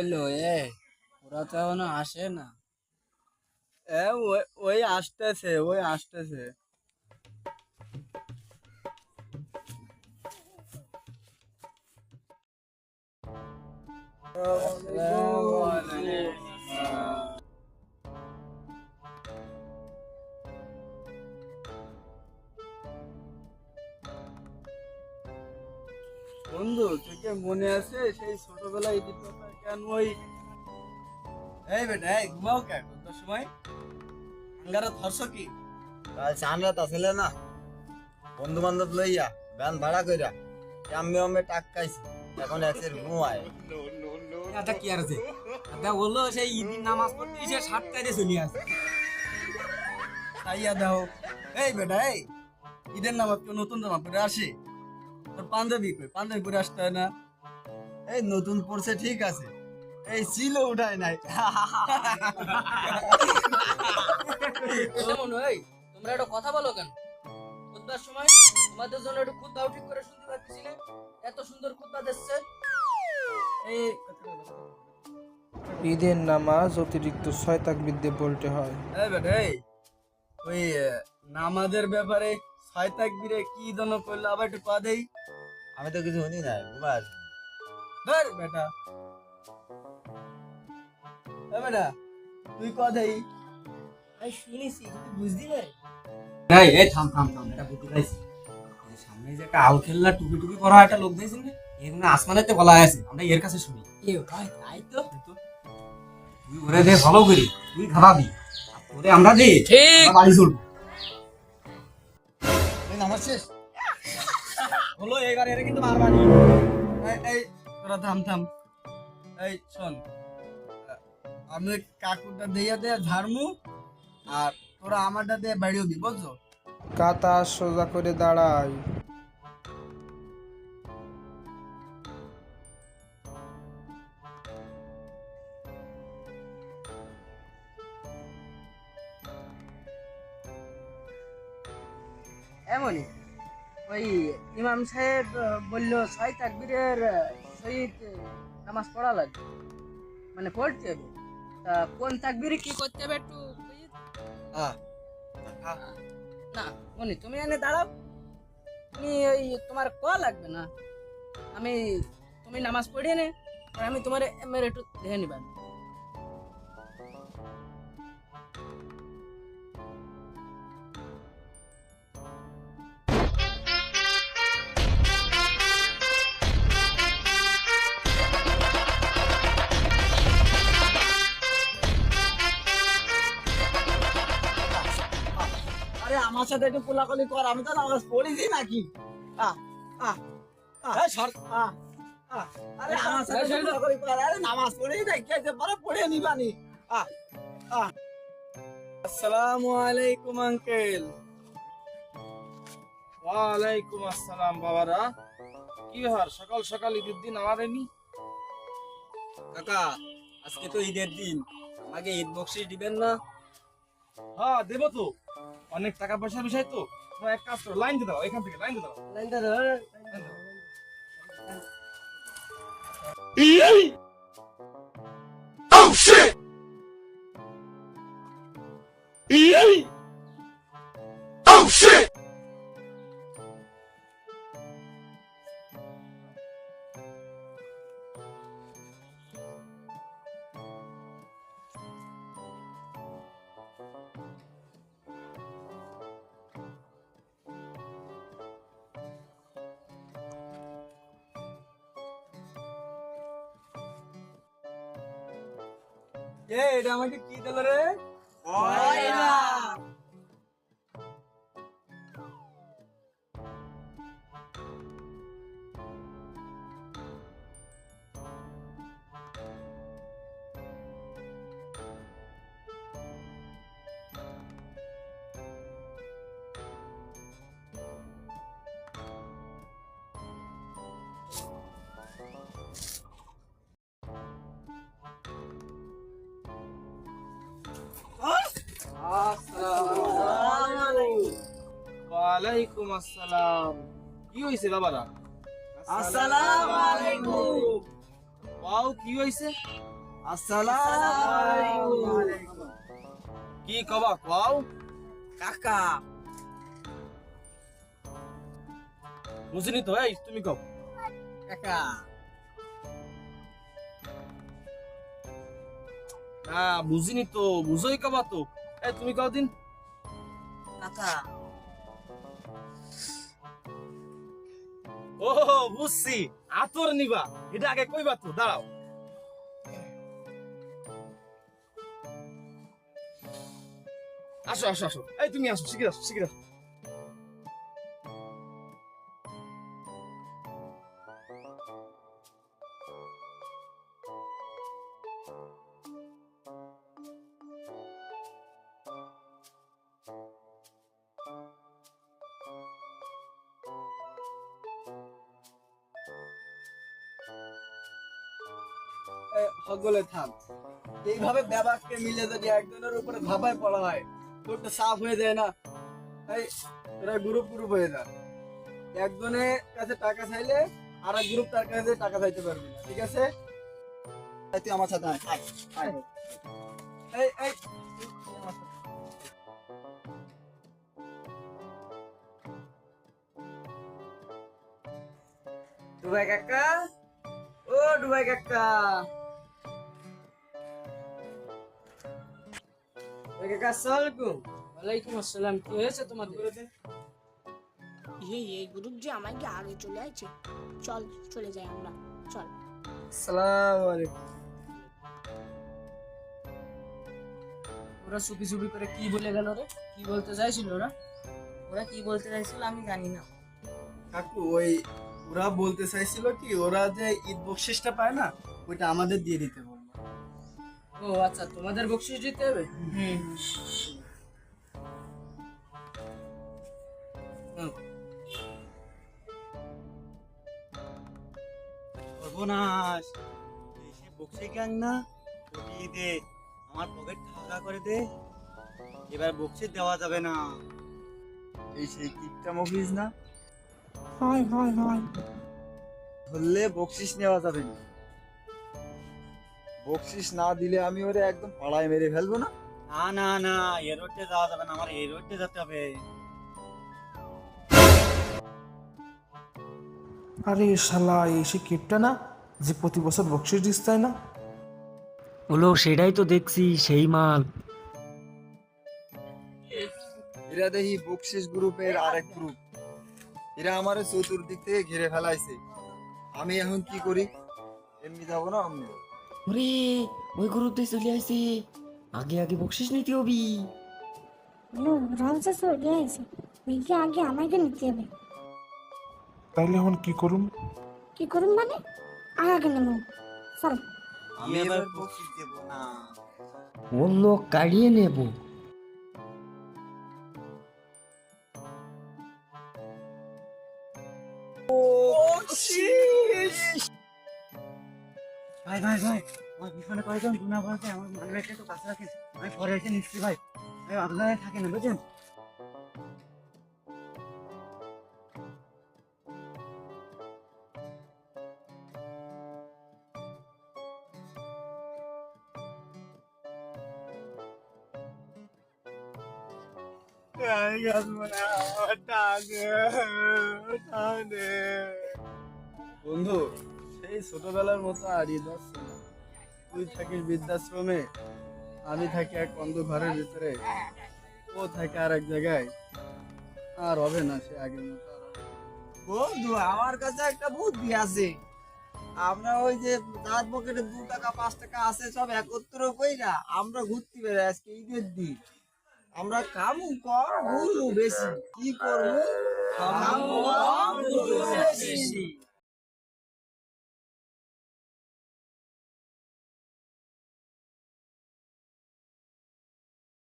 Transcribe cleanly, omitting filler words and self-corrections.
কইলো ওরা তো এখনো আসে না। ওই আসতেছে। আসসালামু আলাইকুম। বন্ধু, তুই কি মনে আছে সেই ছোটবেলায় ঈদের কথা কেন এই বেটা ঘুমাও কেন তোর সময় আঙ্গারা ধরছ কি? কাল চানরাত আসলে না, বন্ধু বান্ধব লইয়া গান ভাড়া কইরা আম্মে আম্মে টাক্কাইছি, এখন এসের ঘুমায়। এটা কি আর আছে? এটা বললো সেই ঈদের নামাজ পড়তে এসে 7টায় চলে আসে। খাইয়া দাও। এই বেটা ঈদের নামাজ কেউ নতুন জামা পরে আসে? তোর পাঞ্জাবি কই? পাঞ্জাবি পরে আসতে হয় না? এই নতুন পড়ছে ঠিক আছে, এই ছিল উঠায় নাই। তোমরা একটা কথা বলো কেন? খুতবার সময় তোমাদের জন্য একটু খুতবাও ঠিক করে শুনতে পাচ্ছি না। এত সুন্দর খুতবা দিচ্ছে। এই ঈদের নামাজ অতিরিক্ত 6 তাকবীর দিয়ে পড়তে হয়। বেটা ওই নামাজের ব্যাপারে 6 তাকবীরে কি যেন করলো আবার একটু পা দেই। আমি তো কিছু শুনি নাই, ঘুমাস। ধর বেটা, বেটা তুই ক দেই। আমি শুনেছি কিন্তু বুঝতে পারি। এই থাম এটা বুঝতে পাইছি। এই সামনে যে একটা আল খেলনা টুপি টুপি পরা একটা লোক দেখছিস না, এগুলো আসমানেতে বলা আছে, আমরা এর কাছে শুনি। এ ভাই তাই তো। তুই ওরে দে ভালো করি, তুই খাওয়াবি, ওরে আমরা দে ঠিক বাড়ি চলবো। এই নামাজ শেষ হলো এবার এর কিন্তু মারবানি। এই তোরা থাম। এই শোন, আমি কাকুরটা দিয়ে ঝাড়মু, আর তোরা আমারটা দিয়ে বাড়িও দি, বুঝছো? কাতা সোজা করে দাঁড়ায়। এমনই ওই ইমাম সাহেব বললো 6 তাকবীরের সহিত নামাজ পড়া লাগবে, মানে পড়তে হবে। তা কোন তাকবীরে কি করতে হবে একটু বুঝিয়ে দাও। না মনি, তুমি এনে দাঁড়াও। তুমি ওই তোমার লাগবে না, তুমি নামাজ পড়িয়ে নে, আর আমি তোমার এমএর একটু দেখে নিবা। আরে আমার সাথে একটু কোলাকুলি কর, আমি তো নামাজ পড়িছি নাকি? আরে আমার সাথে একটু কোলাকুলি কর, আরে নামাজ পড়েই নাই, কে যে পরে পড়ে নিবানি। আসসালামু আলাইকুম আঙ্কেল। ওয়ালাইকুম আসসালাম বাবারা, কি ব্যাপার সকাল সকাল ঈদের দিন আমাদের নি? কাকা, আজকে তো ঈদের দিন, আমাকে ঈদ বকশিশ দিবেন না? হ্যাঁ দেবো তো, অনেক টাকা পয়সার বিষয় তো। তোমরা এক কাজ করো, লাইন দিয়ে দাও, এখান থেকে লাইন দিয়ে দাও। লাইনটা ধর। লাইন দাও। এটা আমাকে কি দিল রে? ওয়ালাইকুম আসসালাম। কি হয়েছে বাবারা? আসসালামু আলাইকুম। ওয়াও, কি হয়েছে? আসসালামু কি কবা কও কাকা বুঝিনি তো, এই তুমি কও। কাকা বুঝিনি তো, বুঝোই কবা তো। এই তুমি কও দিন। কাকা ও বুঝছি, আতর নিবা, এটা আগে কইবা তো, দাঁড়াও। আসো আসো আসো, এই তুমি আসো, শিখির আসো, শিখির আসো। সকলে থাম। এইভাবে ব্যাপারকে মিলে যদি একজনের উপরে ধাপায় পড়া হয় তোরটা সাফ হয়ে যায় না। এই তোরা গ্রুপ গ্রুপ হয়ে যা, একজনের কাছে টাকা চাইলে আর এক গ্রুপ তার কাছে টাকা চাইতে পারবি না, ঠিক আছে? তুই আমার সাথে আয়, আয়, আয়। এই এই তুই আমার সাথে। ডুবাই কাকা, ও ডুবাই কাকা, ডুবাই কাকা আসসালামু আলাইকুম। আসসালাম, কি হয়েছে তোমাদের? এই গ্রুপ যে আমাকে আগে চলে আসছে, চল চলে যাই আমরা, চল। আসসালামু আলাইকুম। ওরা চুপি চুপি করে কি বলে গেল রে? কি বলতে চাইছিল ওরা? ওরা কি বলতে চাইছিল আমি জানি না। কাকু ওই ওরা বলতে চাইছিল কি, ওরা যে ঈদ বকশিসটা পায় না ওইটা আমাদের দিয়ে দিতে বললো। ও আচ্ছা, তোমাদের বকশিস দিতে হবে। সর্বনাশ, এসে বক্সি গ্যাং না, ওটি দে, আমার পকেট ফাঁকা করে দে, এবার বক্সি দেওয়া যাবে না। এই সেই কিপটা মফিজ না, হয় হয় হয়, ধরলে বকশিস নেওয়া যাবে না। বকশিস না দিলে আমি ওরে একদম পাড়ায় মেরে ফেলবো না। না না না, এ রোডে যাওয়া যাবে না, আমার এই রোডে যেতে হবে। আরে শালা, এই সে কিপটা না যে প্রতি বছর বকশিস দিস তাই না? হলো সেটাই তো দেখছি, সেই মাল। এরা দেখি বকশিস গ্রুপের আরেক গ্রুপ, এরা আমার চতুর্দিক থেকে ঘিরে ফেলাইছে। আমি এখন কি করি? এমনি যাবো না অমনি? ওরে, ওই গ্রুপে চলে আসে, আগে আগে বকশিস নিতে হবি। রংসা চলে আসে, ওইকে আগে আমাকে নিতে হবে। তাইলে এখন কি করুম? কি করুন মানে? আগে নেব, চল। আমি এবার বকশিস দেবো না। অন্য কাড়িয়ে নেব। ভাই ভাই ভাই, আমার পিছনে কয়েকজন গুণা বলছে, আমার মানব্যাগটা একটু কাছে রাখেন, আমি পরে এসে নিচ্ছি ভাই। ভাই আপনারা থাকেন, বুঝছেন? বন্ধু, সেই ছোটবেলার মতো আর ঈদ আসছে না। তুই থাকিস বৃদ্ধাশ্রমে, আমি থাকি এক অন্ধ ঘরের ভিতরে, ও থাকে আর এক জায়গায়। আর হবে না সে আগের মতো আর হবে না। বন্ধু, আমার কাছে একটা বুদ্ধি আছে। আমরা ওই যে যার পকেটে 2 টাকা 5 টাকা আছে সব একত্র কইরা আমরা ঘুরতে বেরোই আজকে ঈদের দিন। আমরা কামু কম ঘুরু বেশি, কি করবো? কামু কম ঘুরু বেশি।